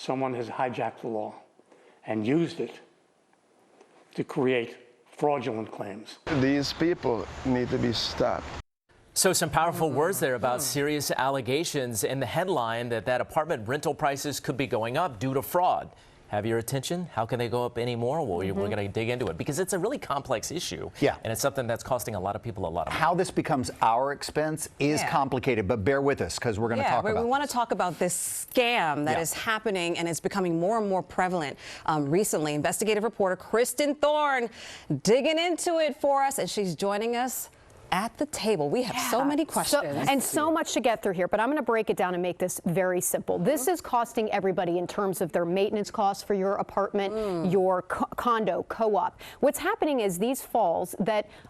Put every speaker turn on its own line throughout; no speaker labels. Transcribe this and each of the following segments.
someone has hijacked the law and used it to create fraudulent claims.
These people need to be stopped.
So some powerful words there about serious allegations in the headline that apartment rental prices could be going up due to fraud. Have your attention? How can they go up any more? Well, we're going to dig into it because it's a really complex issue.
Yeah.
And it's something that's costing a lot of people a lot of money.
How this becomes our expense is complicated, but bear with us because we're going to talk about
we want to talk about this scam that is happening and is becoming more and more prevalent. Recently, investigative reporter Kristin Thorne digging into it for us, and she's joining us at the table. We have so many questions.
So much to get through here, but I'm going to break it down and make this very simple. This is costing everybody in terms of their maintenance costs for your apartment, your condo, co-op. What's happening is these falls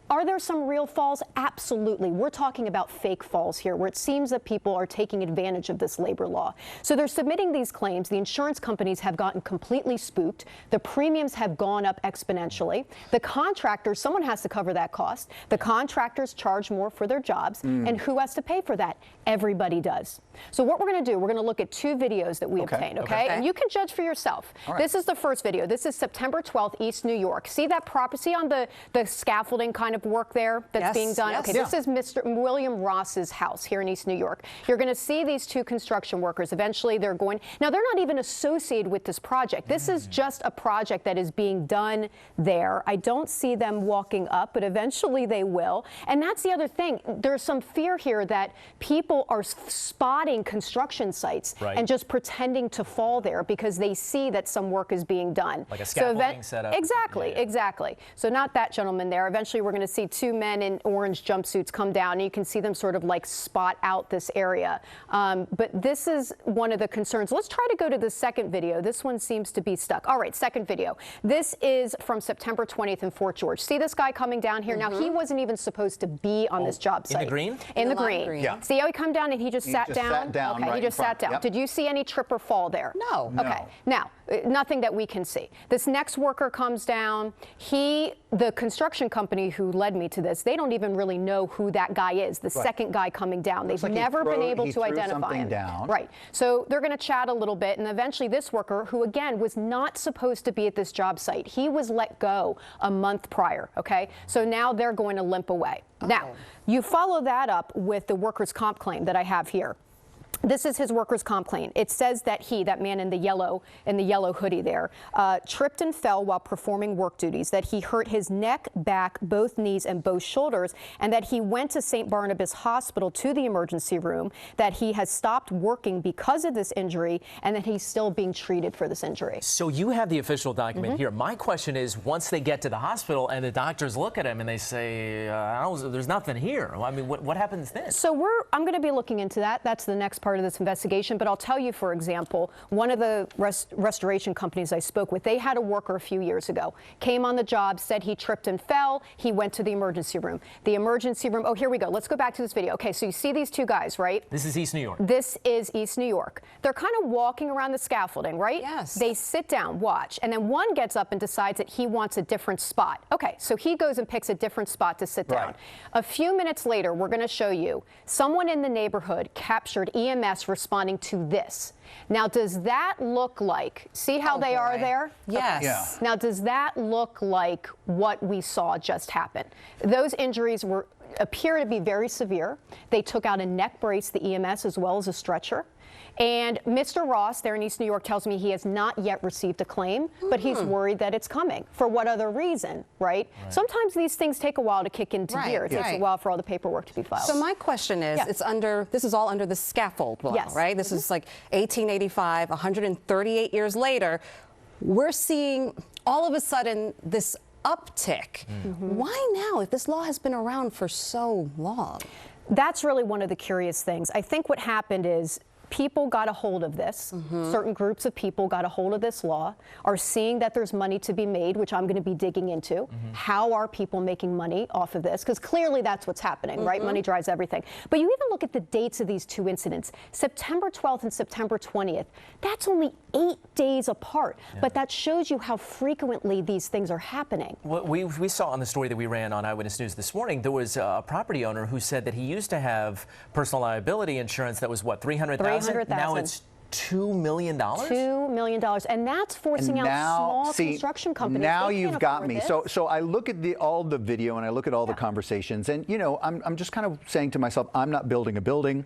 are there some real falls? Absolutely. We're talking about fake falls here, where it seems that people are taking advantage of this labor law. So they're submitting these claims. The insurance companies have gotten completely spooked. The premiums have gone up exponentially. The contractors, someone has to cover that cost. The contractors charge more for their jobs, and who has to pay for that? Everybody does. So what we're going to do, we're going to look at two videos that we obtained, okay? And you can judge for yourself. This is the first video. This is September 12th, East New York. See that see on the scaffolding kind of work there that's being done? Okay, this is Mr. William Ross's house here in East New York. You're going to see these two construction workers. Eventually they're now they're not even associated with this project. This is just a project that is being done there. I don't see them walking up, but eventually they will. And that's the other thing. There's some fear here that people are spotting construction sites and just pretending to fall there because they see that some work is being done.
Like a scaffolding setup.
Exactly. So not that gentleman there. Eventually we're going to see two men in orange jumpsuits come down, and you can see them sort of like spot out this area. But this is one of the concerns. Let's try to go to the second video. This one seems to be stuck. All right, second video. This is from September 20th in Fort George. See this guy coming down here? Now, he wasn't even supposed to be on this job site.
In the green?
In the green.
Yeah.
See how he come down and he just sat down?
Sat down
okay,
right
he just sat down.
Yep.
Did you see any trip or fall there?
No.
Okay. Now, nothing that we can see. This next worker comes down. The construction company who led me to this, they don't even really know who that guy is, the second guy coming down. They've never been able to identify him. Right. So they're going to chat a little bit, and eventually this worker, who again was not supposed to be at this job site, he was let go a month prior, okay? So now they're going to limp away. Now, you follow that up with the workers' comp claim that I have here. This is his workers' comp claim. It says that that man in the yellow hoodie there, tripped and fell while performing work duties, that he hurt his neck, back, both knees, and both shoulders, and that he went to St. Barnabas Hospital to the emergency room, that he has stopped working because of this injury, and that he's still being treated for this injury.
So you have the official document here. My question is, once they get to the hospital and the doctors look at him and they say, there's nothing here. I mean, what happens then?
So I'm going to be looking into that. That's the next part of this investigation. But I'll tell you, for example, one of the restoration companies I spoke with, they had a worker a few years ago, came on the job, said he tripped and fell. He went to the emergency room. The emergency room, oh, here we go. Let's go back to this video. Okay, so you see these two guys, right?
This is East New York.
This is East New York. They're kind of walking around the scaffolding, right?
Yes.
They sit down, watch, and then one gets up and decides that he wants a different spot. Okay, so he goes and picks a different spot to sit down. A few minutes later, we're going to show you someone in the neighborhood captured EMS responding to this. Now, does that look like, see how they are there?
Yes.
Okay.
Yeah.
Now, does that look like what we saw just happen? Those injuries appear to be very severe. They took out a neck brace, the EMS, as well as a stretcher. And Mr. Ross there in East New York tells me he has not yet received a claim, but he's worried that it's coming. For what other reason, right? Sometimes these things take a while to kick into gear. It takes a while for all the paperwork to be filed.
So my question is, this is all under the scaffold law, right? This is like 1885, 138 years later. We're seeing all of a sudden this uptick. Why now, if this law has been around for so long?
That's really one of the curious things. I think what happened is people got a hold of this. Certain groups of people got a hold of this law, are seeing that there's money to be made, which I'm going to be digging into. How are people making money off of this? Because clearly that's what's happening, right? Money drives everything. But you even look at the dates of these two incidents, September 12th and September 20th. That's only 8 days apart. But that shows you how frequently these things are happening.
What we saw on the story that we ran on Eyewitness News this morning, there was a property owner who said that he used to have personal liability insurance that was, what, $300,000? Now it's $2 million?
$2 million, and that's forcing out small construction companies.
Now
They can't
you've got
afford
me.
this.
So I look at all the video and I look at all the conversations, and I'm just kind of saying to myself, I'm not building a building.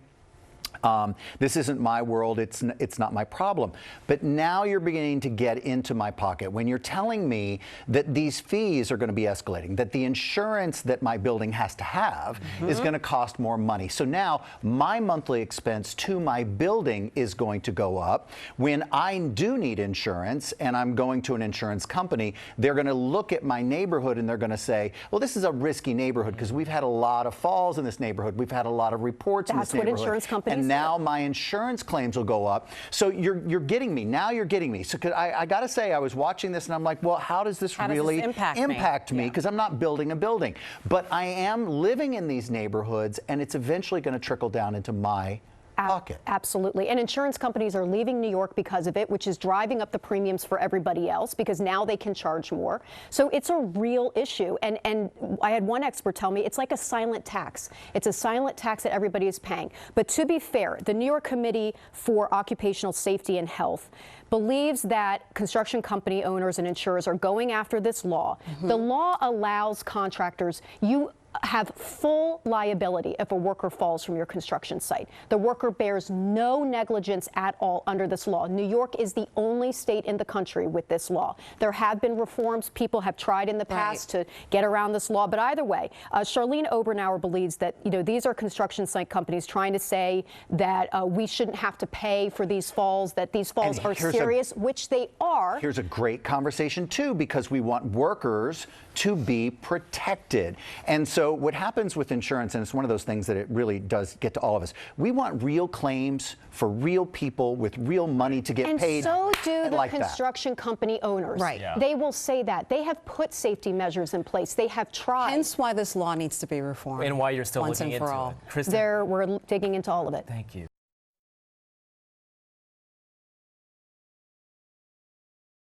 This isn't my world. It's not my problem. But now you're beginning to get into my pocket when you're telling me that these fees are going to be escalating, that the insurance that my building has to have is going to cost more money. So now my monthly expense to my building is going to go up. When I do need insurance and I'm going to an insurance company, they're going to look at my neighborhood and they're going to say, well, this is a risky neighborhood because we've had a lot of falls in this neighborhood. We've had a lot of reports in this neighborhood.
That's what insurance companies
and now my insurance claims will go up. So you're getting me. Now you're getting me. So I got to say, I was watching this and I'm like, well, how does this really impact me? Because I'm not building a building. But I am living in these neighborhoods, and it's eventually going to trickle down into my pocket.
Absolutely. And insurance companies are leaving New York because of it, which is driving up the premiums for everybody else because now they can charge more. So it's a real issue. And I had one expert tell me it's like a silent tax. It's a silent tax that everybody is paying. But to be fair, the New York Committee for Occupational Safety and Health believes that construction company owners and insurers are going after this law. The law allows contractors, you have full liability if a worker falls from your construction site. The worker bears no negligence at all under this law. New York is the only state in the country with this law. There have been reforms. People have tried in the past to get around this law. But either way, Charlene Obernour believes that these are construction site companies trying to say that we shouldn't have to pay for these falls, that these falls are serious, which they are.
Here's a great conversation, too, because we want workers to be protected. And so what happens with insurance, and it's one of those things that it really does get to all of us, we want real claims for real people with real money to get paid.
And so do the construction company owners.
Right. Yeah.
They will say that. They have put safety measures in place. They have tried.
Hence why this law needs to be reformed.
And why you're still
once
looking
and for
into
all.
it. Kristin,
We're digging into all of it.
thank you.